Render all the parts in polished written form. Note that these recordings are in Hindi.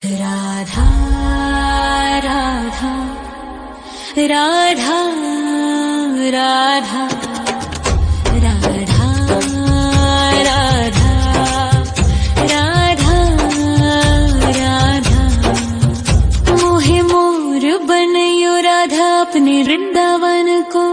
राधा राधा राधा राधा राधा राधा राधा राधा मोहे मोर बनयो राधा अपने वृंदावन को।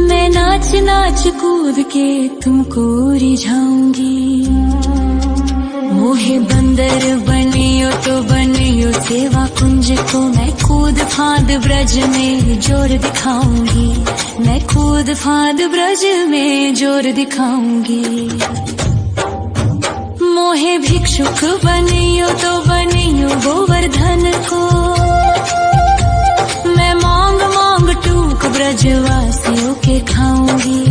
मैं नाच नाच कूद के तुमको रिझाऊंगी। मोहे बंदर बनियो तो बनियो सेवा कुंज को। मैं कूद फांद ब्रज में जोर दिखाऊंगी। मैं कूद फांद ब्रज में जोर दिखाऊंगी। मोहे भिक्षुक बनियो तो बनियो गोवर्धन को। मैं मांग मांग टूक ब्रजवासियों के खाऊंगी।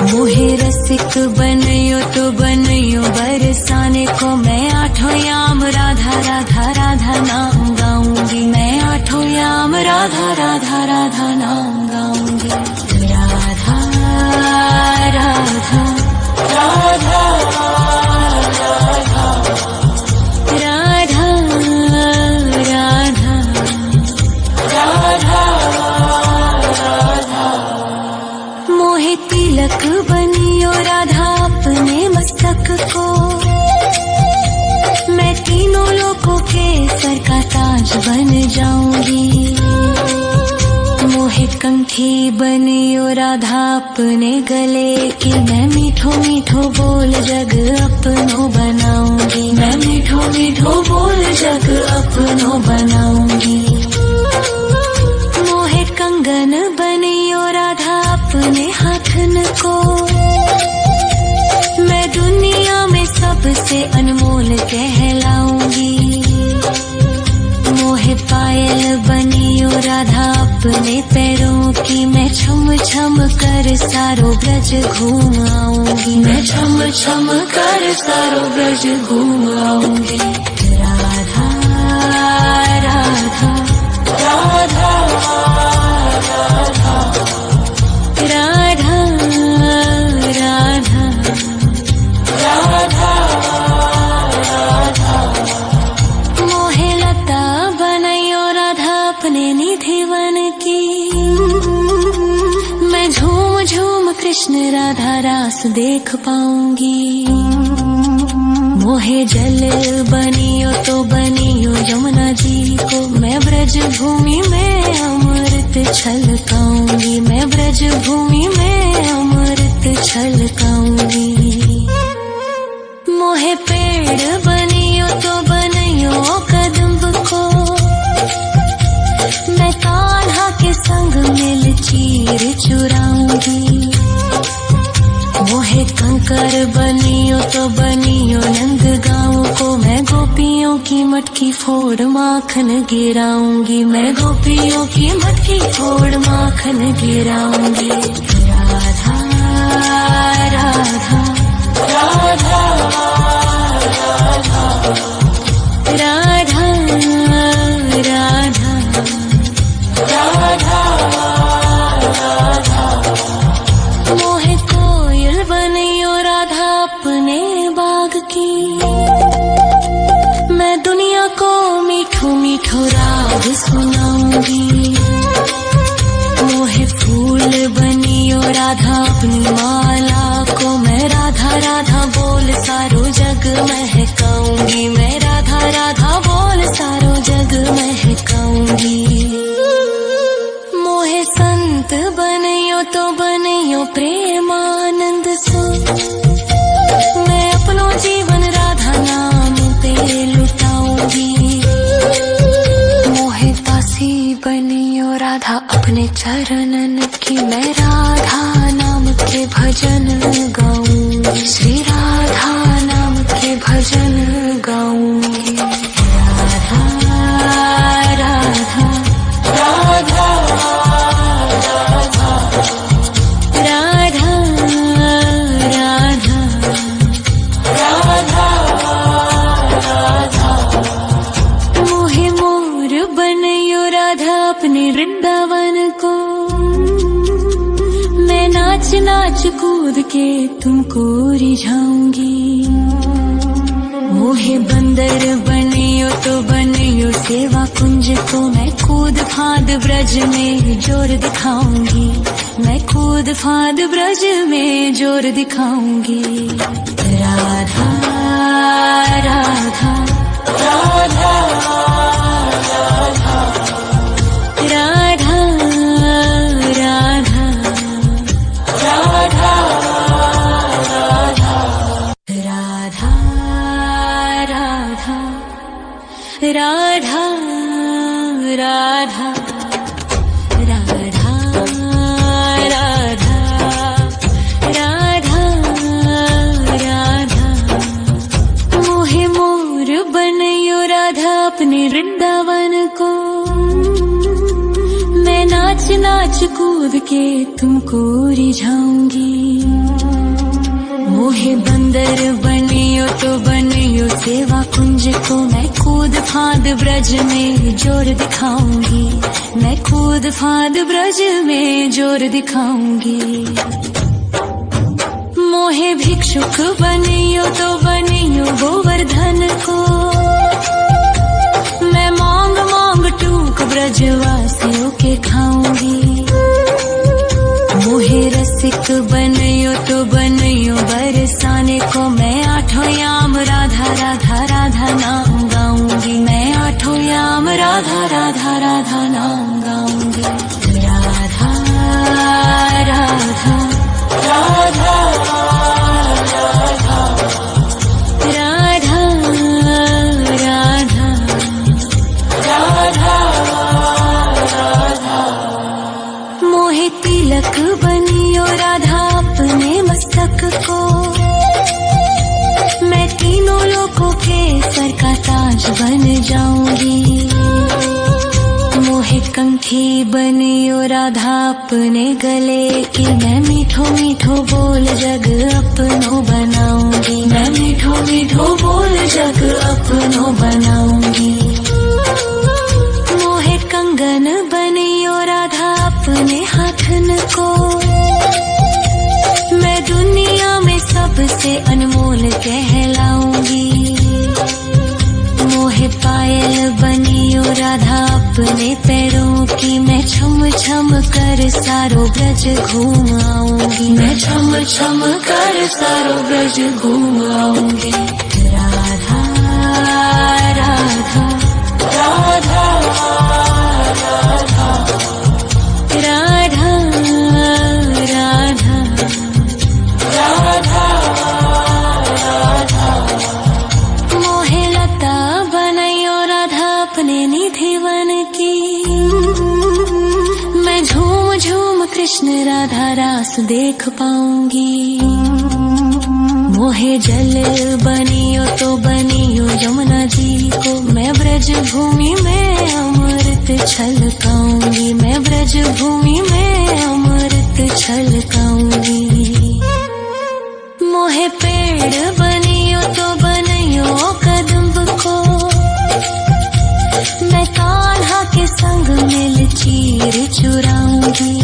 मोहे रसिक बनियो तो बनियो बरसाने को। मैं आठों याम राधा राधा राधा नाम गाऊंगी। मैं आठों याम राधा राधा राधा नाम गाऊंगी। राधा राधा राधा राधा राधा राधा राधा। मोहे तिलक बनियो राधा अपने मस्तक को। मैं तीनों लोगों के सर का ताज बन जाऊंगी। मोहे कंठी बनियो राधा अपने गले की। मैं मीठो मीठो बोल जग अपनो बनाऊंगी। मैं मीठो मीठो बोल जग अपनो बनाऊंगी। मोहे कंगन बनियो राधा अपने हाथन को। मैं दुनिया में सबसे अनमोल कहलाऊंगी। मोहे पायल बनियो राधा अपने पैरों की। मैं छम छम कर सारो ब्रज घूम आऊंगी। मैं छम छम कर सारो ब्रज घूम आऊंगी। राधा राधा राधा राधा राधा राधा राधा। मोहे लता बनयो राधा अपने निधि वन की। मैं झूम झूम कृष्ण राधा रास देख पाऊंगी। मोहे जल बनियो तो बनियो यमुना जी को। मैं ब्रज भूमि में अमृत छलकाऊंगी। मैं ब्रज भूमि में अमृत छलकाऊंगी। मोहे पेड़ बनियो तो बनियो कदम्ब को। मैं कान्हा के संग मिल चीर चुराऊंगी। मोहे कंकर बनियो तो बनियो नंद गाँव को। मैं गोपियों की मटकी फोड़ माखन गिराऊंगी। मैं गोपियों की मटकी फोड़ माखन गिराऊंगी। राधा राधा राधा राधा राधा राधा राधा। मोहे कोयल बनियो राधा अपने बाग की। मैं दुनिया को मीठो मीठो राग सुनाऊंगी। मोहे फूल बनियो राधा अपनी माला को। मैं राधा राधा बोल सारो जग महकाऊंगी। मैं राधा राधा बोल सारो जग महकाऊंगी। मोहे संत बनियो तो बनियो प्रेमानंद सो। मैं अपनो जीवन राधा नाम पे लुटाऊंगी। मोहे दासी बनियो राधा अपने चरणन की। मैं राधा नाम के भजन गाऊंगी। श्री राधा नाम के भजन गाऊंगी। राधा राधा राधा राधा राधा राधा राधा। मोहे मोर बनयो राधा अपने वृंदावन को। मैं नाच नाच कूद के तुमको रिझाऊंगी। मोहे मोहे बंदर बनियो तो बनियो सेवा कुंज को मैं कूद फाद ब्रज में जोर दिखाऊंगी, मैं कूद फाद ब्रज में जोर दिखाऊंगी। राधा राधा राधा राधा राधा राधा राधा राधा राधा राधा राधा राधा राधा राधा मोहे मोर बनयो राधा अपने वृंदावन को, मैं नाच नाच कूद के तुमको रिझाऊंगी। मोहे बंदर बनियो तो बनियो सेवा कुंज को मैं कूद फाद ब्रज में जोर दिखाऊंगी, मैं कूद फाद ब्रज में जोर दिखाऊंगी। मोहे भिक्षुक बनियो तो बनियो गोवर्धन को, मैं मांग मांग टूक ब्रजवासियों के खाऊंगी। मोहे रसिक बनियो तो बनियो बरसाने को, मैं आठों याम राधा राधा राधा नाम गाऊंगी, मैं आठों याम राधा राधा राधा नाम गाऊंगी। राधा राधा राधा राधा राधा राधा मोहे तिलक बनियो राधा अपने मस्तक को, मैं तीनों लोगों के सर का ताज बन जाऊंगी। मोहे कंठी बनियो राधा अपने गले की, मैं मीठो मीठो बोल जग अपनो बनाऊंगी, मैं मीठो मीठो बोल जग अपनो बनाऊंगी। मोहे कंगन बनियो राधा अपने हाथन को, मैं दुनिया में सबसे अनमोल कहलाऊंगी। मोहे पायल बनियो राधा अपने पैरों की, मैं छम छम कर सारो ब्रज घूम आऊंगी, मैं छम छम कर सारो ब्रज घूम आऊंगी। राधा राधा राधा राधा राधा राधा राधा मोहे लता बनयो राधा अपने निधि वन की, मैं झूम झूम कृष्ण राधा रास देख पाऊंगी। मोहे जल बनियो तो बनियो यमुना जी को, मैं ब्रज भूमि में अमृत छलकाऊंगी, मैं ब्रज भूमि में अमृत छलकाऊंगी। मोहे पेड़ बनियो तो बनियो कदम्ब को, मैं कान्हा के संग मिल चीर चुराऊंगी।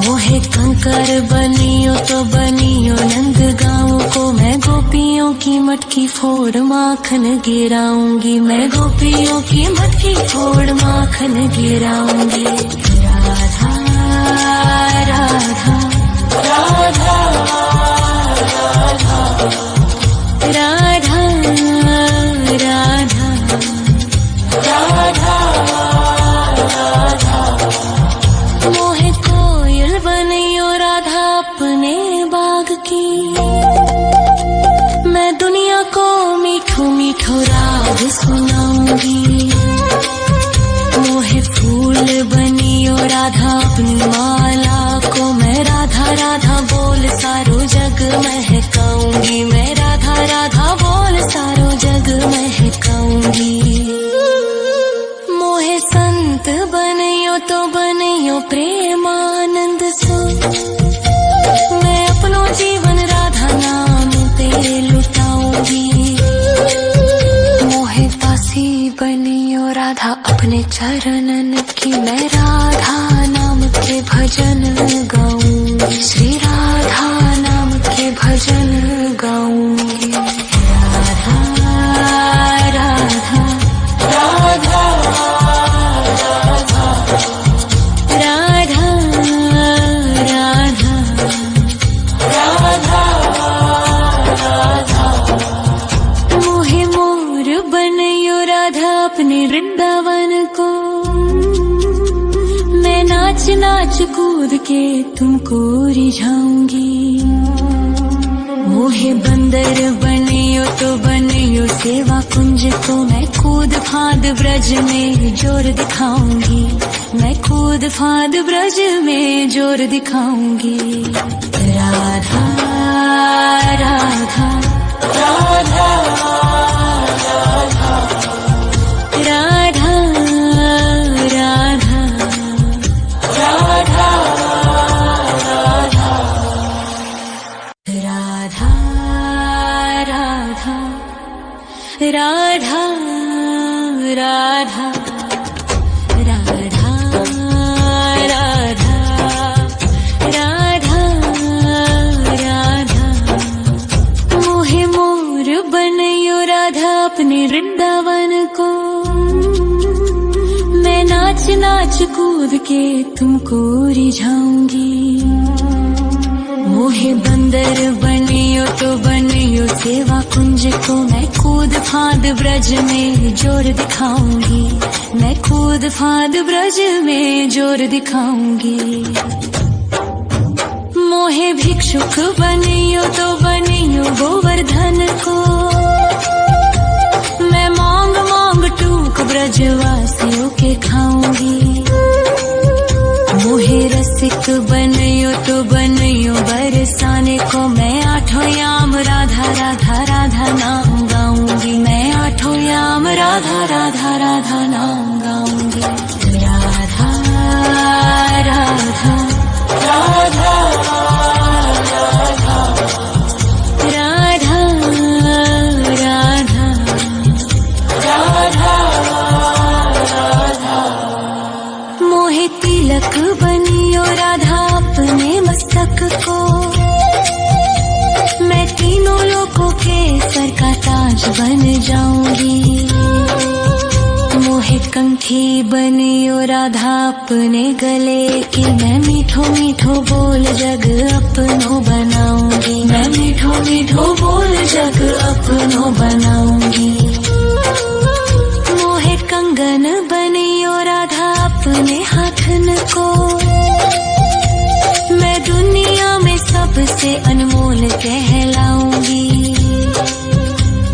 मोहे कंकर बनियो तो बनियो नंद गाँव को, मैं गोपियों की मटकी फोड़ माखन गिराऊंगी, मैं गोपियों की मटकी फोड़ माखन गिराऊंगी। राधा राधा राधा राधा राधा राधा राधा मोहे कोयल बनियो राधा अपने बाग की, मैं दुनिया को मीठो मीठो राग सुनाऊंगी। मोहे फूल बनियो राधा अपनी माला को, मैं राधा राधा बोल सारो जग महकाऊंगी, मैं राधा राधा बोल सारो जग महकाऊंगी। मोहे संत बनियो तो बनियो प्रेमानंद सो, मैं अपनो जीवन राधा नाम पे लुटाऊंगी। मोहे दासी बनियो राधा अपने चरणन की, मैं राधा नाम के भजन गाऊंगी, श्री राधा नाम के भजन गाऊंगी। राधा अपने वृंदावन को। मैं नाच नाच कूद के तुमको रिझाऊंगी। मोहे बंदर बनियो तो बनियो सेवा कुंज को। मैं कूद फांद ब्रज में जोर दिखाऊंगी। मैं कूद फांद ब्रज में जोर दिखाऊंगी। राधा राधा राधा राधा राधा राधा राधा राधा राधा राधा राधा राधा राधा राधा। मोहे मोर बनयो राधा अपने वृंदावन को। मैं नाच नाच कूद के तुमको रिझाऊंगी। मोहे बंदर बनियो तो बनियो सेवा कुंज को। मैं कूद फांद ब्रज में जोर दिखाऊंगी। मैं कूद फांद ब्रज में जोर दिखाऊंगी। मोहे भिक्षुक बनियो तो बनियो गोवर्धन को। मैं मांग मांग टूक ब्रजवासियों के खाऊंगी। मोहे रसिक बनियो तो बनियो बरसाने को। मैं आठों याम राधा राधा राधा नाम गाऊंगी। मैं आठों याम राधा राधा राधा नाम गाऊंगी। राधा राधा राधा राधा राधा राधा राधा। मोहे तिलक बनियो राधा अपने मस्तक को। मैं तीनों लोगों के सर का ताज बन जाऊंगी। मोहे कंठी बनियो राधा अपने गले की। मैं मीठो मीठो बोल जग अपनो बनाऊंगी। मैं मीठो मीठो बोल जग अपनो बनाऊंगी। मोहे कंगन बनियो राधा अपने हाथन को। मैं दुनिया में सबसे अनमोल कहलाऊंगी।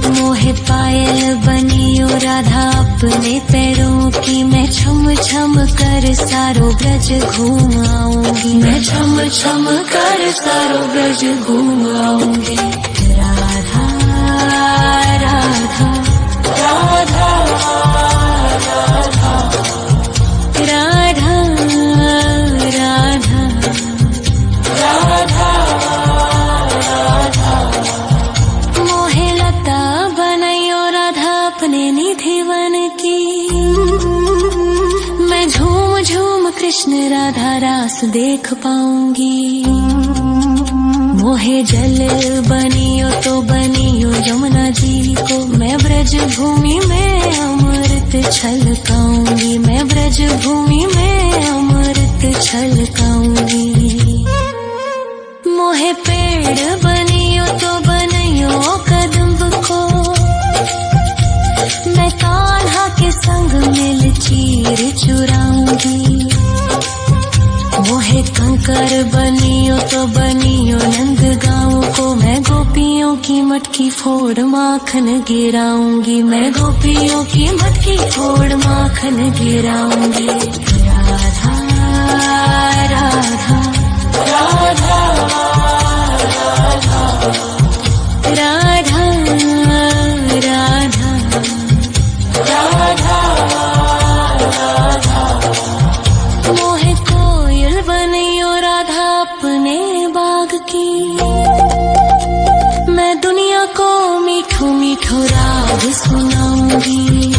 मोहे पायल बनियो राधा अपने पैरों की। मैं छम छम कर सारो ब्रज घूम आऊंगी। मैं छम छम कर सारो ब्रज घूम आऊंगी। राधा राधा राधा राधा राधा राधा राधा राधा। मोहे लता बनयो राधा अपने निधि वन की। मैं झूम झूम कृष्ण राधा रास देख पाऊंगी। मोहे जल बनियो तो बनियो यमुना जी को। मैं ब्रज भूमि में अमृत छलकाऊंगी। मैं ब्रज भूमि में अमृत छलकाऊंगी। मोहे पेड़ बनियो तो बनियो कदम्ब को। मैं कान्हा के संग मिल चीर चुराऊंगी। मोहे कंकर बनियो तो बनियो नंद गाँव को। मैं गोपियों की मटकी फोड़ माखन गिराऊंगी। मैं गोपियों की मटकी फोड़ माखन गिराऊंगी। राधा राधा राधा राधा राधा राधा राधा। मोहे कोयल बनियो राधा अपने बाग की। मैं दुनिया को मीठो मीठो राग सुनाऊंगी।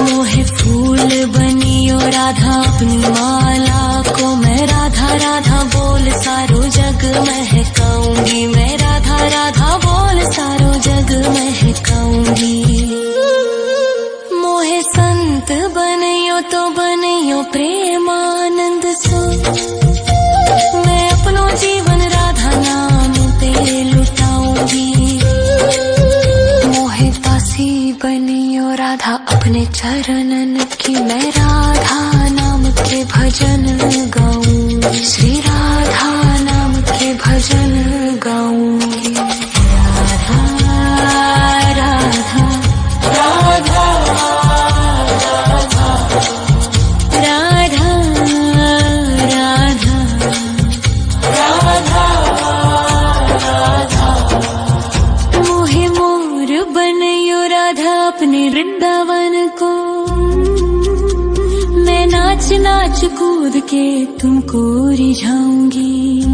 मोहे फूल बनियो राधा अपनी माला को। मैं राधा राधा बोल सारो जग महकाऊंगी। मैं राधा राधा बोल सारो जग महकाऊंगी। मोहे संत बनियो तो बनियो प्रेमानंद सो। मैं अपनो जीवन राधा नाम पे लुटाऊंगी। मोहे दासी बनियो राधा अपने चरणन की, मैं राधा नाम के भजन गाऊं, श्री राधा नाम के भजन गाऊंगी। राधा राधा राधा राधा राधा राधा मोहे मोर बनयो राधा अपने वृंदावन को, मैं नाच नाच कूद के तुमको रिझाऊंगी।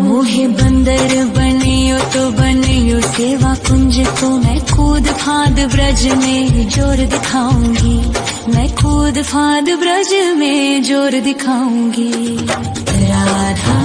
मोहे बंदर बनियो तो बनियो सेवा कुंज को, मैं कूद फांद ब्रज में जोर दिखाऊंगी, मैं कूद फांद ब्रज में जोर दिखाऊंगी। राधा